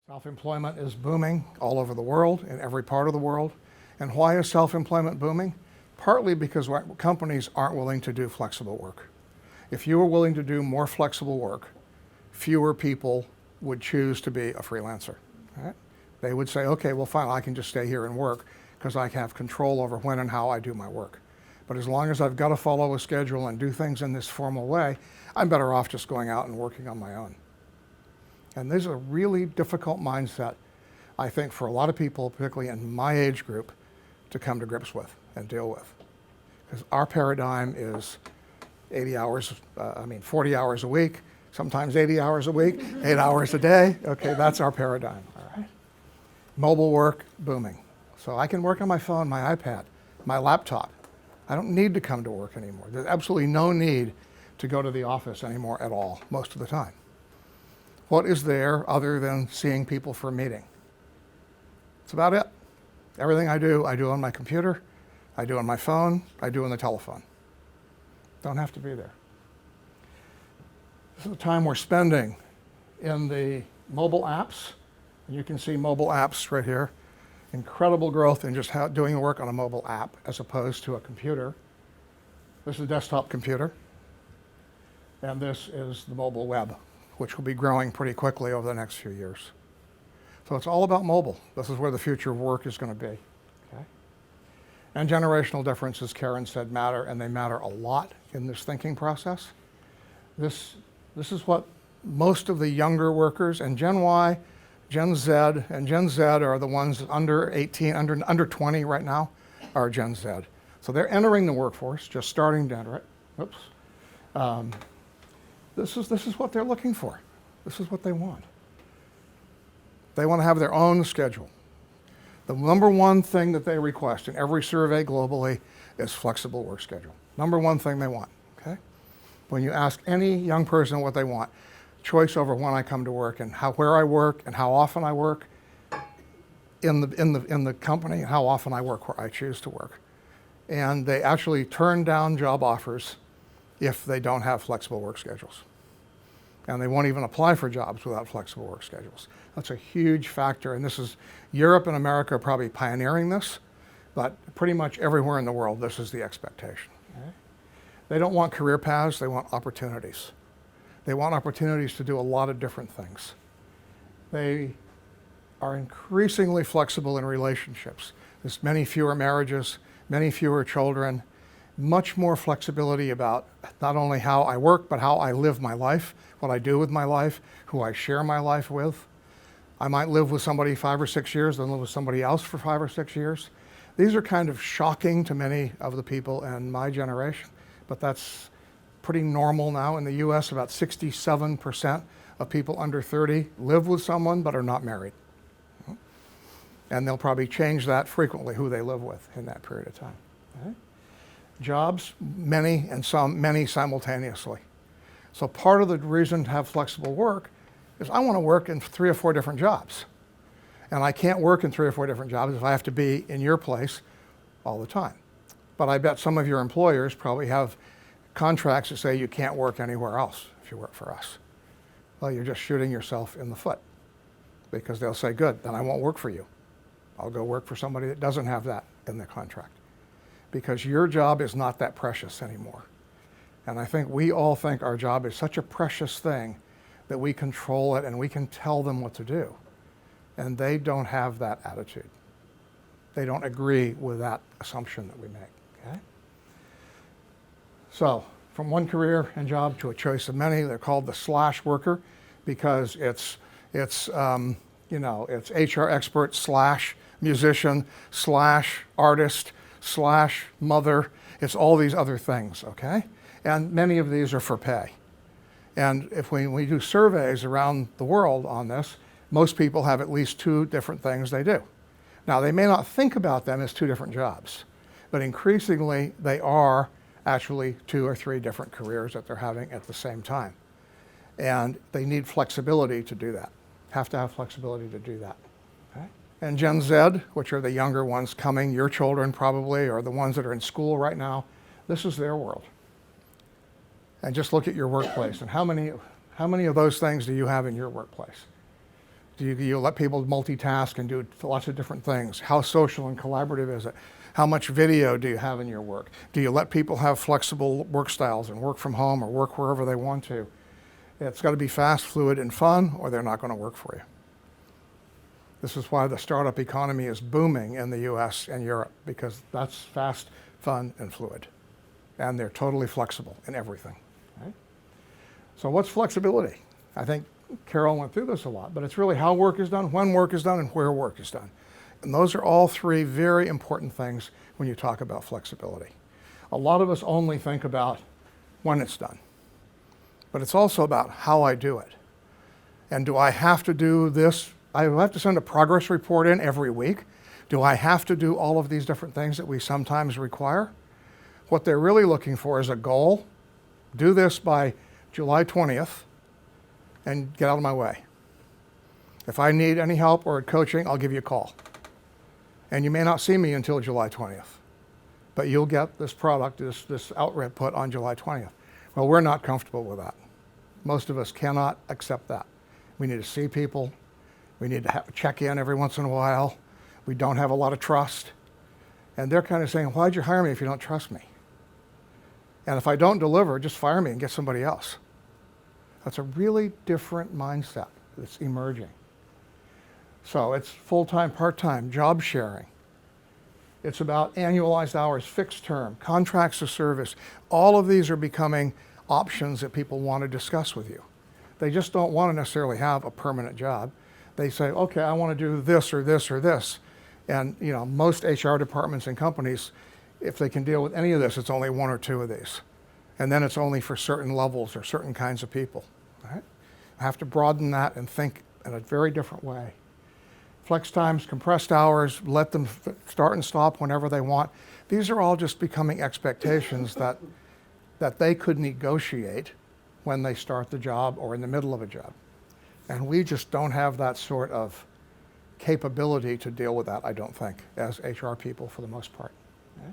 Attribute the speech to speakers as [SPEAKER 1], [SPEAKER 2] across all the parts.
[SPEAKER 1] Self-employment is booming all over the world, in every part of the world. And why is self-employment booming? Partly because companies aren't willing to do flexible work. If you were willing to do more flexible work, fewer people would choose to be a freelancer. Right? They would say, okay, well fine, I can just stay here and work because I have control over when and how I do my work. But as long as I've got to follow a schedule and do things in this formal way, I'm better off just going out and working on my own. And this is a really difficult mindset, I think, for a lot of people, particularly in my age group, to come to grips with and deal with. Because our paradigm is 40 hours a week, sometimes 80 hours a week, 8 hours a day. Okay, that's our paradigm, all right? Mobile work, booming. So I can work on my phone, my iPad, my laptop. I don't need to come to work anymore. There's absolutely no need to go to the office anymore at all, most of the time. What is there other than seeing people for a meeting? That's about it. Everything I do on my computer, I do on my phone, I do on the telephone. Don't have to be there. This is the time we're spending in the mobile apps. And you can see mobile apps right here. Incredible growth in just doing work on a mobile app as opposed to a computer. This is a desktop computer. And this is the mobile web, which will be growing pretty quickly over the next few years. So it's all about mobile. This is where the future of work is going to be. Okay? And generational differences, Karen said, matter, and they matter a lot in this thinking process. This is what most of the younger workers, and Gen Y, Gen Z, and Gen Z are the ones under 18, under 20 right now, are Gen Z. So they're entering the workforce, just starting to enter it. Oops. This is what they're looking for. This is what they want. They want to have their own schedule. The number one thing that they request in every survey globally is flexible work schedule. Number one thing they want, okay? When you ask any young person what they want, choice over when I come to work and where I work and how often I work in the company and how often I work where I choose to work. And they actually turn down job offers if they don't have flexible work schedules. And they won't even apply for jobs without flexible work schedules. That's a huge factor, and this is, Europe and America are probably pioneering this, but pretty much everywhere in the world, this is the expectation. Okay? They don't want career paths, they want opportunities. They want opportunities to do a lot of different things. They are increasingly flexible in relationships. There's many fewer marriages, many fewer children, much more flexibility about not only how I work, but how I live my life, what I do with my life, who I share my life with. I might live with somebody 5 or 6 years, then live with somebody else for 5 or 6 years. These are kind of shocking to many of the people in my generation, but that's pretty normal now. In the US, about 67% of people under 30 live with someone but are not married. And they'll probably change that frequently, who they live with in that period of time. Okay? Jobs, many simultaneously. So part of the reason to have flexible work is I want to work in 3 or 4 different jobs. And I can't work in 3 or 4 different jobs if I have to be in your place all the time. But I bet some of your employers probably have contracts that say you can't work anywhere else if you work for us. Well, you're just shooting yourself in the foot, because they'll say, good, then I won't work for you. I'll go work for somebody that doesn't have that in their contract. Because your job is not that precious anymore. And I think we all think our job is such a precious thing that we control it and we can tell them what to do. And they don't have that attitude. They don't agree with that assumption that we make, okay? So, from one career and job to a choice of many, they're called the slash worker because it's HR expert slash musician slash artist slash mother. It's all these other things, okay? And many of these are for pay. And if we do surveys around the world on this, most people have at least 2 different things they do. Now, they may not think about them as 2 different jobs, but increasingly they are actually 2 or 3 different careers that they're having at the same time. And they need flexibility to do that. Have to have flexibility to do that. Okay? And Gen Z, which are the younger ones coming, your children probably, or the ones that are in school right now, this is their world. And just look at your workplace and how many of those things do you have in your workplace? Do you let people multitask and do lots of different things? How social and collaborative is it? How much video do you have in your work? Do you let people have flexible work styles and work from home or work wherever they want to? It's got to be fast, fluid, and fun, or they're not going to work for you. This is why the startup economy is booming in the US and Europe, because that's fast, fun, and fluid. And they're totally flexible in everything. Right? So what's flexibility? I think Carol went through this a lot, but it's really how work is done, when work is done, and where work is done. And those are all three very important things when you talk about flexibility. A lot of us only think about when it's done, but it's also about how I do it. And do I have to do this? I have to send a progress report in every week. Do I have to do all of these different things that we sometimes require? What they're really looking for is a goal. Do this by July 20th and get out of my way. If I need any help or coaching, I'll give you a call. And you may not see me until July 20th, but you'll get this product, this output on July 20th. Well, we're not comfortable with that. Most of us cannot accept that. We need to see people. We need to check in every once in a while. We don't have a lot of trust. And they're kind of saying, why'd you hire me if you don't trust me? And if I don't deliver, just fire me and get somebody else. That's a really different mindset that's emerging. So it's full-time, part-time, job sharing. It's about annualized hours, fixed term, contracts of service. All of these are becoming options that people want to discuss with you. They just don't want to necessarily have a permanent job. They say, okay, I want to do this or this or this. And most HR departments and companies, if they can deal with any of this, it's only one or two of these. And then it's only for certain levels or certain kinds of people. Right? I have to broaden that and think in a very different way. Flex times, compressed hours, let them start and stop whenever they want. These are all just becoming expectations that they could negotiate when they start the job or in the middle of a job. And we just don't have that sort of capability to deal with that, I don't think, as HR people for the most part. Okay?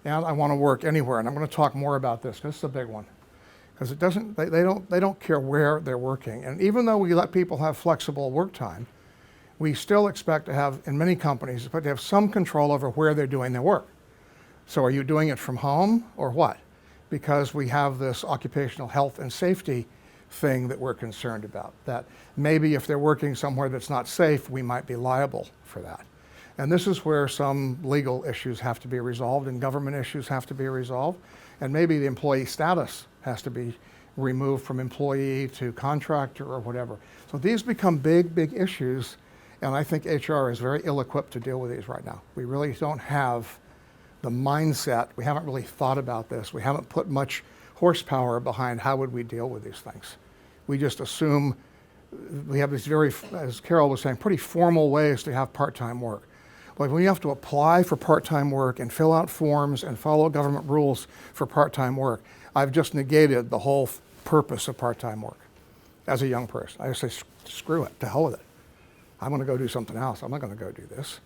[SPEAKER 1] And I want to work anywhere, and I'm going to talk more about this. This is a big one, because they don't care where they're working. And even though we let people have flexible work time, we still expect to have, in many companies, to have some control over where they're doing their work. So are you doing it from home or what? Because we have this occupational health and safety thing that we're concerned about, that maybe if they're working somewhere that's not safe, we might be liable for that. And this is where some legal issues have to be resolved and government issues have to be resolved. And maybe the employee status has to be removed from employee to contractor or whatever. So these become big, big issues. And I think HR is very ill-equipped to deal with these right now. We really don't have the mindset. We haven't really thought about this. We haven't put much horsepower behind how would we deal with these things. We just assume we have these very, as Carol was saying, pretty formal ways to have part-time work. But when you have to apply for part-time work and fill out forms and follow government rules for part-time work, I've just negated the whole purpose of part-time work as a young person. I just say, screw it, to hell with it. I'm going to go do something else. I'm not going to go do this.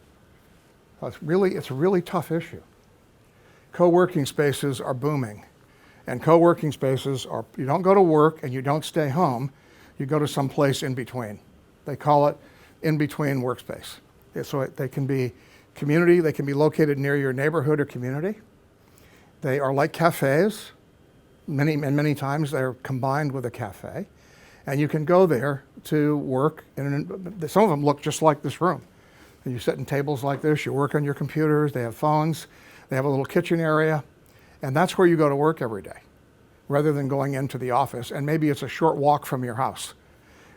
[SPEAKER 1] It's a really tough issue. Co-working spaces are booming. And co-working spaces are, you don't go to work and you don't stay home, you go to some place in between. They call it in-between workspace. So they can be community, they can be located near your neighborhood or community. They are like cafes. Many times they're combined with a cafe. And you can go there to work, and some of them look just like this room. And you sit in tables like this, you work on your computers, they have phones, they have a little kitchen area, and that's where you go to work every day, rather than going into the office, and maybe it's a short walk from your house.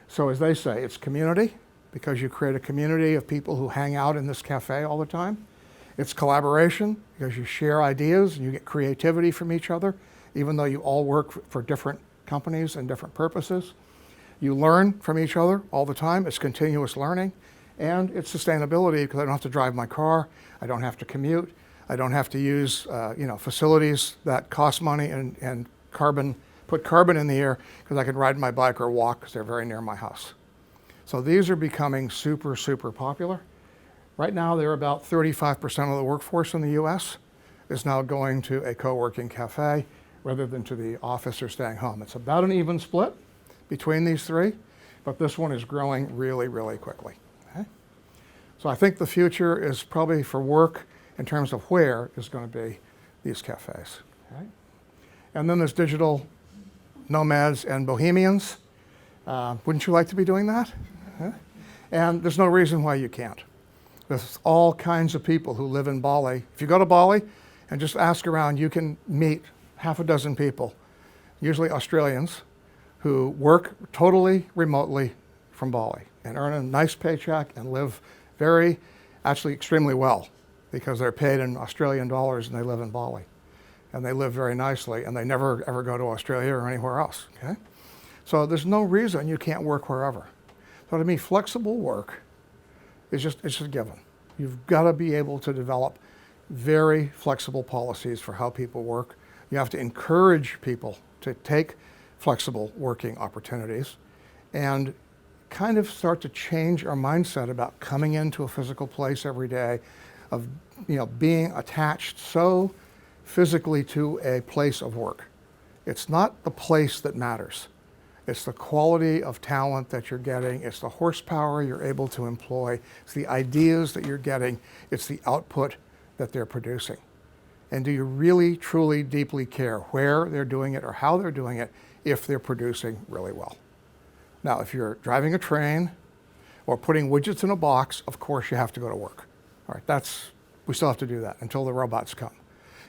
[SPEAKER 1] So as they say, it's community, because you create a community of people who hang out in this cafe all the time. It's collaboration, because you share ideas and you get creativity from each other, even though you all work for different companies and different purposes. You learn from each other all the time. It's continuous learning. And it's sustainability, because I don't have to drive my car. I don't have to commute. I don't have to use facilities that cost money and put carbon in the air, because I can ride my bike or walk because they're very near my house. So these are becoming super, super popular. Right now, they're about 35% of the workforce in the US is now going to a co-working cafe rather than to the office or staying home. It's about an even split between these three, but this one is growing really, really quickly. Okay? So I think the future is probably for work in terms of where is going to be these cafes. Okay? And then there's digital nomads and bohemians. Wouldn't you like to be doing that? Huh? And there's no reason why you can't. There's all kinds of people who live in Bali. If you go to Bali and just ask around, you can meet half a dozen people, usually Australians, who work totally remotely from Bali and earn a nice paycheck and live actually extremely well, because they're paid in Australian dollars and they live in Bali. And they live very nicely, and they never ever go to Australia or anywhere else, okay? So there's no reason you can't work wherever. So to me, flexible work is it's just a given. You've got to be able to develop very flexible policies for how people work. You have to encourage people to take flexible working opportunities and kind of start to change our mindset about coming into a physical place every day, of being attached so physically to a place of work. It's not the place that matters. It's the quality of talent that you're getting. It's the horsepower you're able to employ. It's the ideas that you're getting. It's the output that they're producing. And do you really, truly, deeply care where they're doing it or how they're doing it if they're producing really well? Now, if you're driving a train or putting widgets in a box, of course you have to go to work. All right, we still have to do that until the robots come.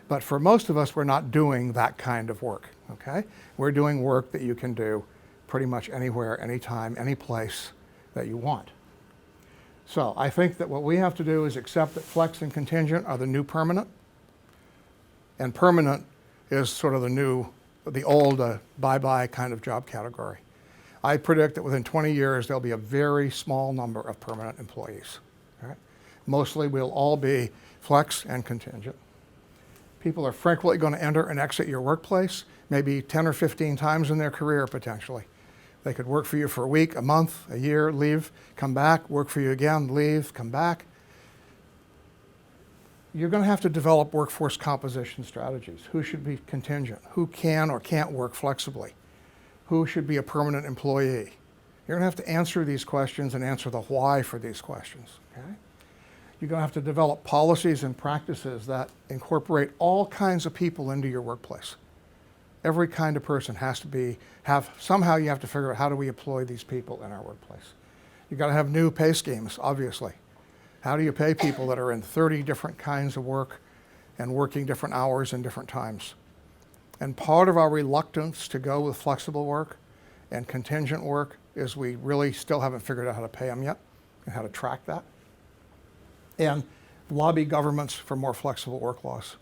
[SPEAKER 1] But for most of us, we're not doing that kind of work, okay? We're doing work that you can do pretty much anywhere, anytime, any place that you want. So I think that what we have to do is accept that flex and contingent are the new permanent, and permanent is sort of the old bye-bye kind of job category. I predict that within 20 years, there'll be a very small number of permanent employees. Okay? Mostly we'll all be flex and contingent. People are frequently going to enter and exit your workplace, maybe 10 or 15 times in their career potentially. They could work for you for a week, a month, a year, leave, come back, work for you again, leave, come back. You're going to have to develop workforce composition strategies. Who should be contingent? Who can or can't work flexibly? Who should be a permanent employee? You're going to have to answer these questions and answer the why for these questions. Okay? You're going to have to develop policies and practices that incorporate all kinds of people into your workplace. Every kind of person has to somehow you have to figure out how do we employ these people in our workplace. You've got to have new pay schemes, obviously. How do you pay people that are in 30 different kinds of work and working different hours and different times? And part of our reluctance to go with flexible work and contingent work is we really still haven't figured out how to pay them yet and how to track that. And lobby governments for more flexible work laws.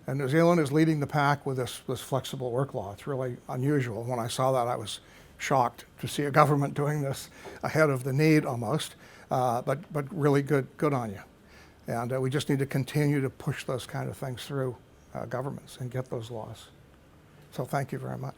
[SPEAKER 1] And New Zealand is leading the pack with this flexible work law. It's really unusual. When I saw that, I was shocked to see a government doing this ahead of the need almost, but really good on you. And we just need to continue to push those kind of things through governments and get those laws. So thank you very much.